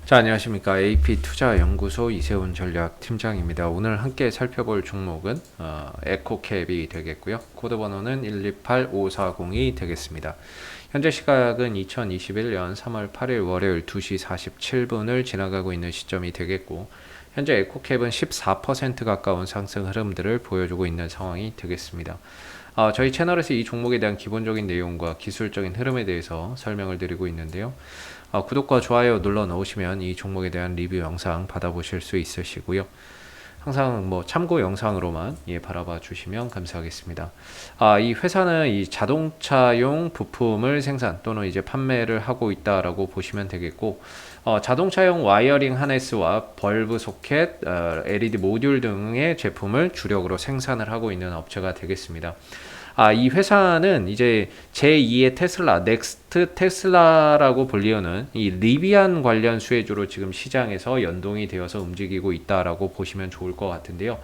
자, 안녕하십니까. AP투자연구소 이세훈 전략팀장입니다. 오늘 함께 살펴볼 종목은 에코캡이 되겠고요. 코드 번호는 128540이 되겠습니다. 현재 시각은 2021년 3월 8일 월요일 2시 47분을 지나가고 있는 시점이 되겠고, 현재 에코캡은 14% 가까운 상승 흐름들을 보여주고 있는 상황이 되겠습니다. 저희 채널에서 이 종목에 대한 기본적인 내용과 기술적인 흐름에 대해서 설명을 드리고 있는데요. 구독과 좋아요 눌러 놓으시면 이 종목에 대한 리뷰 영상 받아보실 수 있으시고요. 항상 참고 영상으로만 바라봐 주시면 감사하겠습니다. 이 회사는 이 자동차용 부품을 생산 또는 이제 판매를 하고 있다라고 보시면 되겠고, 자동차용 와이어링 하네스와 벌브 소켓, LED 모듈 등의 제품을 주력으로 생산을 하고 있는 업체가 되겠습니다. 이 회사는 이제 제2의 테슬라, 넥스트 테슬라라고 불리우는 이 리비안 관련 수혜주로 지금 시장에서 연동이 되어서 움직이고 있다라고 보시면 좋을 것 같은데요.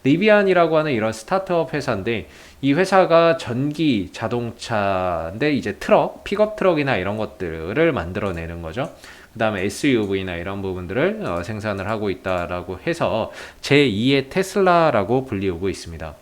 리비안이라고 하는 이런 스타트업 회사인데, 이 회사가 전기 자동차인데 이제 트럭, 픽업 트럭이나 이런 것들을 만들어내는 거죠. 그 다음에 SUV나 이런 부분들을 생산을 하고 있다라고 해서 제2의 테슬라라고 불리우고 있습니다.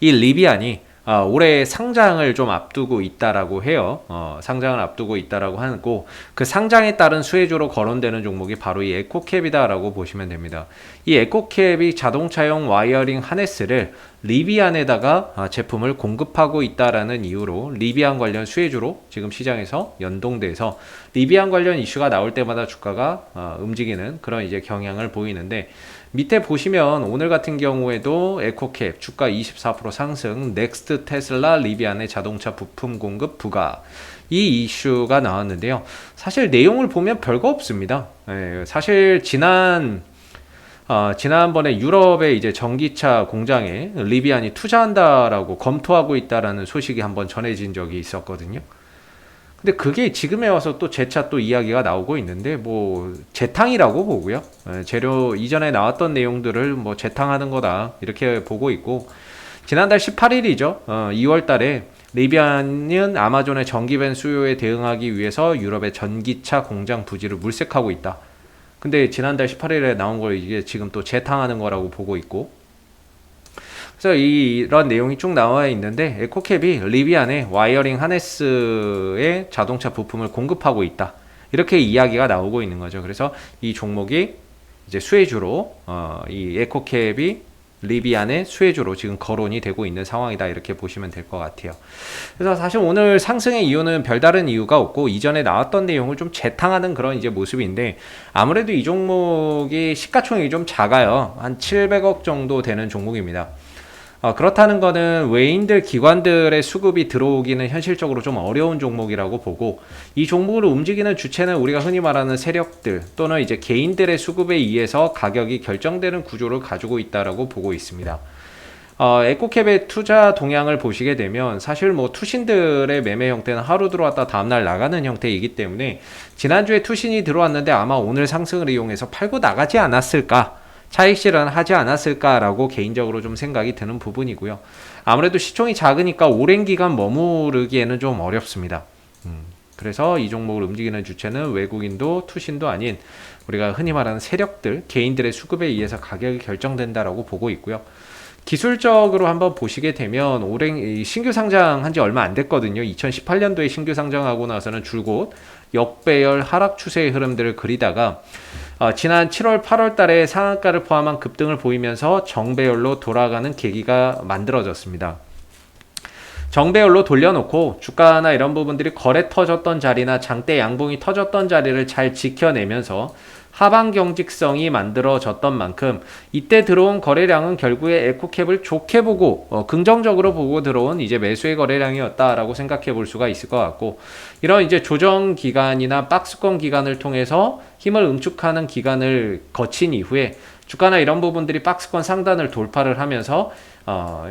이 리비안이 올해 상장을 좀 앞두고 있다라고 해요. 상장을 앞두고 있다라고 하고, 그 상장에 따른 수혜주로 거론되는 종목이 바로 이 에코캡이다라고 보시면 됩니다. 이 에코캡이 자동차용 와이어링 하네스를 리비안에다가 제품을 공급하고 있다라는 이유로 리비안 관련 수혜주로 지금 시장에서 연동돼서 리비안 관련 이슈가 나올 때마다 주가가 움직이는 그런 이제 경향을 보이는데, 밑에 보시면 오늘 같은 경우에도 에코캡 주가 24% 상승, 넥스트 테슬라 리비안의 자동차 부품 공급 부과, 이 이슈가 나왔는데요. 사실 내용을 보면 별거 없습니다. 사실 지난번에 유럽의 이제 전기차 공장에 리비안이 투자한다라고 검토하고 있다라는 소식이 한번 전해진 적이 있었거든요. 근데 그게 지금에 와서 또 재차 또 이야기가 나오고 있는데, 재탕이라고 보고요. 재료 이전에 나왔던 내용들을 재탕하는 거다 이렇게 보고 있고, 지난달 18일이죠. 2월 달에 리비안은 아마존의 전기밴 수요에 대응하기 위해서 유럽의 전기차 공장 부지를 물색하고 있다. 근데 지난달 18일에 나온 걸 이게 지금 또 재탕하는 거라고 보고 있고, 그래서 이런 내용이 쭉 나와 있는데, 에코캡이 리비안의 와이어링 하네스의 자동차 부품을 공급하고 있다, 이렇게 이야기가 나오고 있는 거죠. 그래서 이 종목이 이제 수혜주로 이 에코캡이 리비안의 수혜주로 지금 거론이 되고 있는 상황이다, 이렇게 보시면 될 것 같아요. 그래서 사실 오늘 상승의 이유는 별다른 이유가 없고, 이전에 나왔던 내용을 좀 재탕하는 그런 이제 모습인데, 아무래도 이 종목이 시가총액이 좀 작아요. 한 700억 정도 되는 종목입니다. 그렇다는 거는 외인들, 기관들의 수급이 들어오기는 현실적으로 좀 어려운 종목이라고 보고, 이 종목을 움직이는 주체는 우리가 흔히 말하는 세력들 또는 이제 개인들의 수급에 의해서 가격이 결정되는 구조를 가지고 있다라고 보고 있습니다. 에코캡의 투자 동향을 보시게 되면 사실 투신들의 매매 형태는 하루 들어왔다 다음날 나가는 형태이기 때문에, 지난주에 투신이 들어왔는데 아마 오늘 상승을 이용해서 팔고 나가지 않았을까, 차익 실현하지 않았을까라고 개인적으로 좀 생각이 드는 부분이고요. 아무래도 시총이 작으니까 오랜 기간 머무르기에는 좀 어렵습니다. 그래서 이 종목을 움직이는 주체는 외국인도 투신도 아닌 우리가 흔히 말하는 세력들, 개인들의 수급에 의해서 가격이 결정된다라고 보고 있고요. 기술적으로 한번 보시게 되면 올해 신규 상장한 지 얼마 안 됐거든요. 2018년도에 신규 상장하고 나서는 줄곧 역배열 하락 추세의 흐름들을 그리다가 지난 7월 8월 달에 상한가를 포함한 급등을 보이면서 정배열로 돌아가는 계기가 만들어졌습니다. 정배열로 돌려놓고 주가나 이런 부분들이 거래 터졌던 자리나 장대 양봉이 터졌던 자리를 잘 지켜내면서 하방 경직성이 만들어졌던 만큼, 이때 들어온 거래량은 결국에 에코캡을 좋게 보고 긍정적으로 보고 들어온 이제 매수의 거래량이었다라고 생각해 볼 수가 있을 것 같고, 이런 이제 조정 기간이나 박스권 기간을 통해서 힘을 응축하는 기간을 거친 이후에 주가나 이런 부분들이 박스권 상단을 돌파를 하면서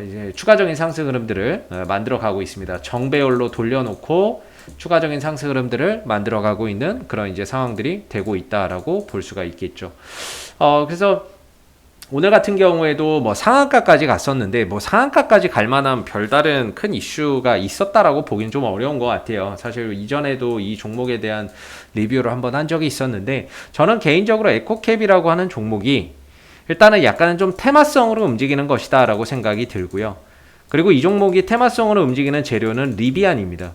이제 추가적인 상승 흐름들을 만들어 가고 있습니다. 정배열로 돌려놓고 추가적인 상승 흐름들을 만들어가고 있는 그런 이제 상황들이 되고 있다라고 볼 수가 있겠죠. 그래서 오늘 같은 경우에도 뭐 상한가까지 갔었는데 뭐 상한가까지 갈 만한 별다른 큰 이슈가 있었다라고 보긴 좀 어려운 것 같아요. 사실 이전에도 이 종목에 대한 리뷰를 한번 한 적이 있었는데 저는 개인적으로 에코캡이라고 하는 종목이 일단은 약간은 좀 테마성으로 움직이는 것이다 라고 생각이 들고요. 그리고 이 종목이 테마성으로 움직이는 재료는 리비안입니다.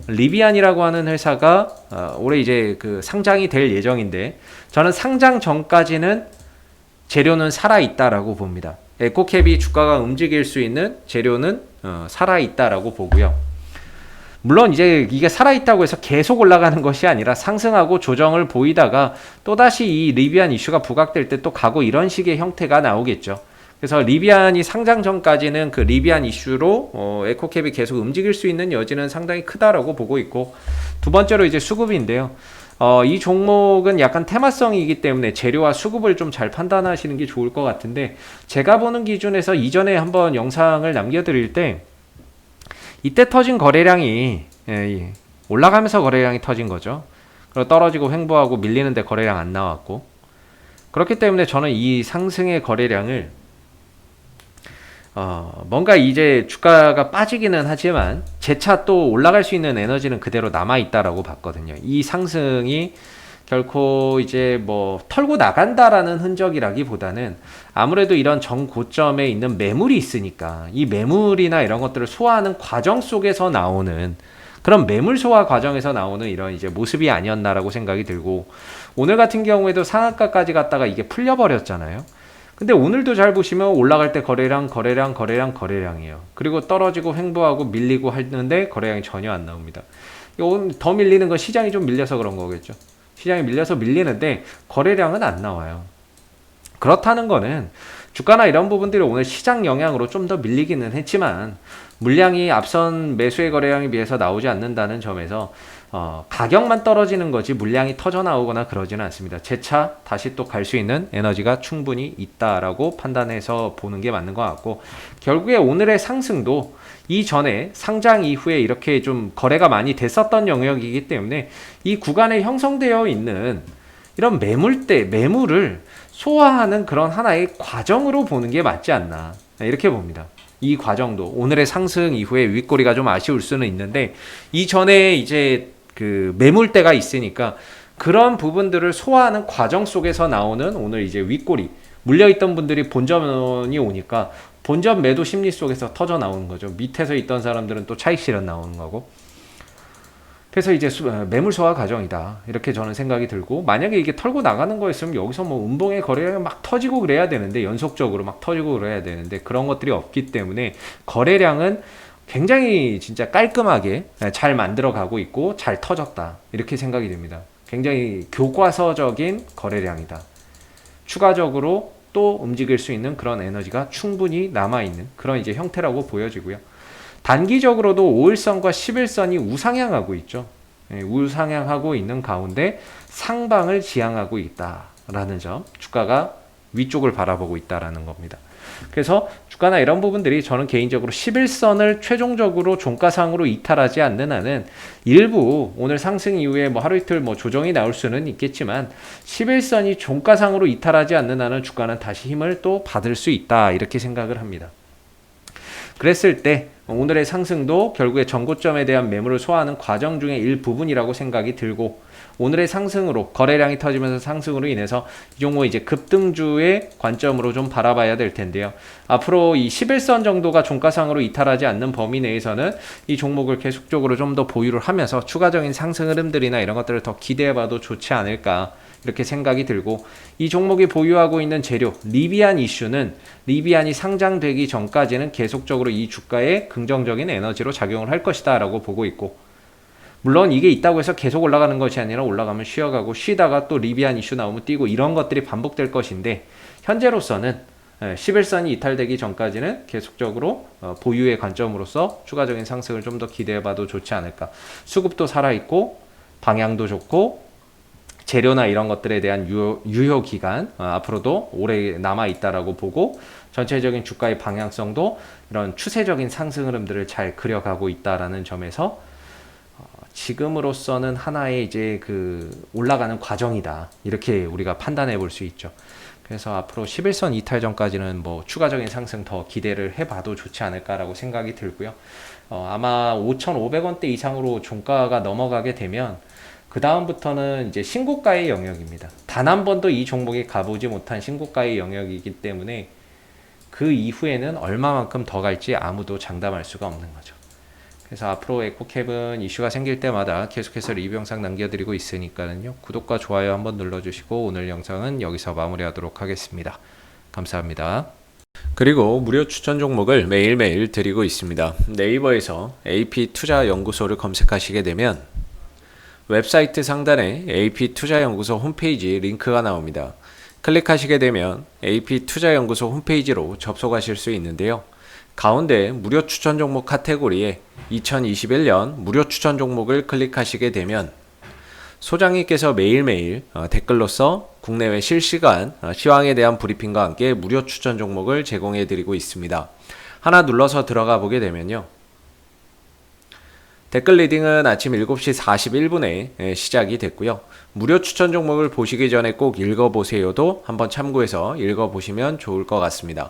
리비안이라고 하는 회사가 올해 이제 그 상장이 될 예정인데 저는 상장 전까지는 재료는 살아있다라고 봅니다. 에코캡이 주가가 움직일 수 있는 재료는 살아있다라고 보고요. 물론 이제 이게 살아있다고 해서 계속 올라가는 것이 아니라 상승하고 조정을 보이다가 또다시 이 리비안 이슈가 부각될 때 또 가고 이런 식의 형태가 나오겠죠. 그래서 리비안이 상장 전까지는 그 리비안 이슈로 에코캡이 계속 움직일 수 있는 여지는 상당히 크다라고 보고 있고, 두 번째로 이제 수급인데요. 이 종목은 약간 테마성이기 때문에 재료와 수급을 좀 잘 판단하시는 게 좋을 것 같은데, 제가 보는 기준에서 이전에 한번 영상을 남겨드릴 때 이때 터진 거래량이 올라가면서 거래량이 터진 거죠. 그리고 떨어지고 횡보하고 밀리는데 거래량 안 나왔고, 그렇기 때문에 저는 이 상승의 거래량을 뭔가 이제 주가가 빠지기는 하지만 재차 또 올라갈 수 있는 에너지는 그대로 남아있다라고 봤거든요. 이 상승이 결코 이제 뭐 털고 나간다라는 흔적이라기보다는 아무래도 이런 정고점에 있는 매물이 있으니까 이 매물이나 이런 것들을 소화하는 과정 속에서 나오는 그런 매물 소화 과정에서 나오는 이런 이제 모습이 아니었나라고 생각이 들고, 오늘 같은 경우에도 상한가까지 갔다가 이게 풀려버렸잖아요. 근데 오늘도 잘 보시면 올라갈 때 거래량이에요. 그리고 떨어지고 횡보하고 밀리고 하는데 거래량이 전혀 안 나옵니다. 더 밀리는 건 시장이 좀 밀려서 그런 거겠죠. 시장이 밀려서 밀리는데 거래량은 안 나와요. 그렇다는 거는 주가나 이런 부분들이 오늘 시장 영향으로 좀 더 밀리기는 했지만 물량이 앞선 매수의 거래량에 비해서 나오지 않는다는 점에서 가격만 떨어지는 거지 물량이 터져 나오거나 그러지는 않습니다. 재차 다시 또 갈 수 있는 에너지가 충분히 있다라고 판단해서 보는 게 맞는 것 같고, 결국에 오늘의 상승도 이전에 상장 이후에 이렇게 좀 거래가 많이 됐었던 영역이기 때문에 이 구간에 형성되어 있는 이런 매물을 소화하는 그런 하나의 과정으로 보는 게 맞지 않나, 이렇게 봅니다. 이 과정도 오늘의 상승 이후에 윗꼬리가 좀 아쉬울 수는 있는데 이전에 이제 그 매물대가 있으니까 그런 부분들을 소화하는 과정 속에서 나오는 오늘 이제 윗꼬리, 물려있던 분들이 본전이 오니까 본전 매도 심리 속에서 터져 나오는 거죠. 밑에서 있던 사람들은 또 차익 실현 나오는 거고. 그래서 이제 매물 소화 과정이다, 이렇게 저는 생각이 들고, 만약에 이게 털고 나가는 거였으면 여기서 뭐 음봉의 거래량이 막 터지고 그래야 되는데, 연속적으로 막 터지고 그래야 되는데 그런 것들이 없기 때문에 거래량은 굉장히 진짜 깔끔하게 잘 만들어 가고 있고 잘 터졌다, 이렇게 생각이 됩니다. 굉장히 교과서적인 거래량이다. 추가적으로 또 움직일 수 있는 그런 에너지가 충분히 남아있는 그런 이제 형태라고 보여지고요. 단기적으로도 5일선과 10일선이 우상향하고 있죠. 우상향하고 있는 가운데 상방을 지향하고 있다라는 점, 주가가 위쪽을 바라보고 있다라는 겁니다. 그래서 주가나 이런 부분들이 저는 개인적으로 11선을 최종적으로 종가상으로 이탈하지 않는 한은 일부 오늘 상승 이후에 뭐 하루 이틀 뭐 조정이 나올 수는 있겠지만 11선이 종가상으로 이탈하지 않는 한은 주가는 다시 힘을 또 받을 수 있다, 이렇게 생각을 합니다. 그랬을 때 오늘의 상승도 결국에 전고점에 대한 매물을 소화하는 과정 중의 일부분이라고 생각이 들고, 오늘의 상승으로 거래량이 터지면서 상승으로 인해서 이 종목 이제 급등주의 관점으로 좀 바라봐야 될 텐데요. 앞으로 이 11선 정도가 종가상으로 이탈하지 않는 범위 내에서는 이 종목을 계속적으로 좀 더 보유를 하면서 추가적인 상승 흐름들이나 이런 것들을 더 기대해봐도 좋지 않을까, 이렇게 생각이 들고, 이 종목이 보유하고 있는 재료 리비안 이슈는 리비안이 상장되기 전까지는 계속적으로 이 주가에 긍정적인 에너지로 작용을 할 것이다 라고 보고 있고, 물론 이게 있다고 해서 계속 올라가는 것이 아니라 올라가면 쉬어가고 쉬다가 또 리비안 이슈 나오면 뛰고 이런 것들이 반복될 것인데, 현재로서는 11선이 이탈되기 전까지는 계속적으로 보유의 관점으로서 추가적인 상승을 좀 더 기대해봐도 좋지 않을까. 수급도 살아있고 방향도 좋고 재료나 이런 것들에 대한 유효 기간 앞으로도 오래 남아있다라고 보고, 전체적인 주가의 방향성도 이런 추세적인 상승 흐름들을 잘 그려가고 있다라는 점에서 지금으로서는 하나의 이제 그 올라가는 과정이다, 이렇게 우리가 판단해 볼 수 있죠. 그래서 앞으로 11선 이탈 전까지는 뭐 추가적인 상승 더 기대를 해봐도 좋지 않을까라고 생각이 들고요. 아마 5,500원대 이상으로 종가가 넘어가게 되면 그 다음부터는 이제 신고가의 영역입니다. 단 한 번도 이 종목이 가보지 못한 신고가의 영역이기 때문에 그 이후에는 얼마만큼 더 갈지 아무도 장담할 수가 없는 거죠. 그래서 앞으로 에코캡은 이슈가 생길 때마다 계속해서 리뷰 영상 남겨드리고 있으니까요. 구독과 좋아요 한번 눌러주시고 오늘 영상은 여기서 마무리하도록 하겠습니다. 감사합니다. 그리고 무료 추천 종목을 매일매일 드리고 있습니다. 네이버에서 AP투자연구소를 검색하시게 되면 웹사이트 상단에 AP투자연구소 홈페이지 링크가 나옵니다. 클릭하시게 되면 AP투자연구소 홈페이지로 접속하실 수 있는데요. 가운데 무료 추천 종목 카테고리에 2021년 무료 추천 종목을 클릭하시게 되면 소장님께서 매일매일 댓글로서 국내외 실시간 시황에 대한 브리핑과 함께 무료 추천 종목을 제공해 드리고 있습니다. 하나 눌러서 들어가 보게 되면요. 댓글 리딩은 아침 7시 41분에 시작이 됐고요. 무료 추천 종목을 보시기 전에 꼭 읽어보세요도 한번 참고해서 읽어보시면 좋을 것 같습니다.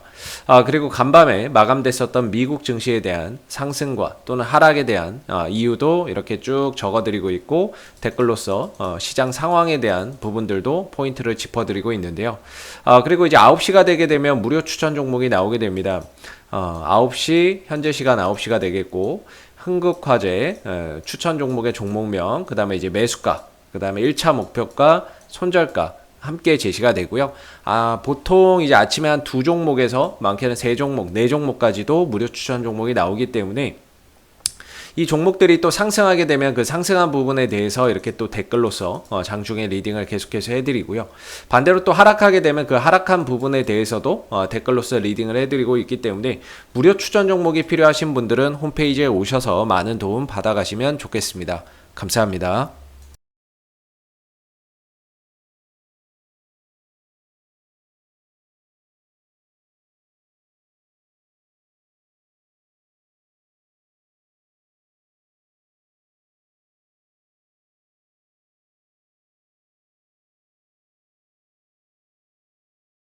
그리고 간밤에 마감됐었던 미국 증시에 대한 상승과 또는 하락에 대한 이유도 이렇게 쭉 적어드리고 있고 댓글로서 시장 상황에 대한 부분들도 포인트를 짚어드리고 있는데요. 그리고 이제 9시가 되게 되면 무료 추천 종목이 나오게 됩니다. 9시 현재 시간 9시가 되겠고 흥국화재 추천 종목의 종목명, 그 다음에 이제 매수가, 그 다음에 1차 목표가, 손절가 함께 제시가 되고요. 보통 이제 아침에 한 2종목에서 많게는 3종목, 4종목까지도 무료 추천 종목이 나오기 때문에 이 종목들이 또 상승하게 되면 그 상승한 부분에 대해서 이렇게 또 댓글로서 장중에 리딩을 계속해서 해드리고요. 반대로 또 하락하게 되면 그 하락한 부분에 대해서도 댓글로서 리딩을 해드리고 있기 때문에 무료 추천 종목이 필요하신 분들은 홈페이지에 오셔서 많은 도움 받아가시면 좋겠습니다. 감사합니다.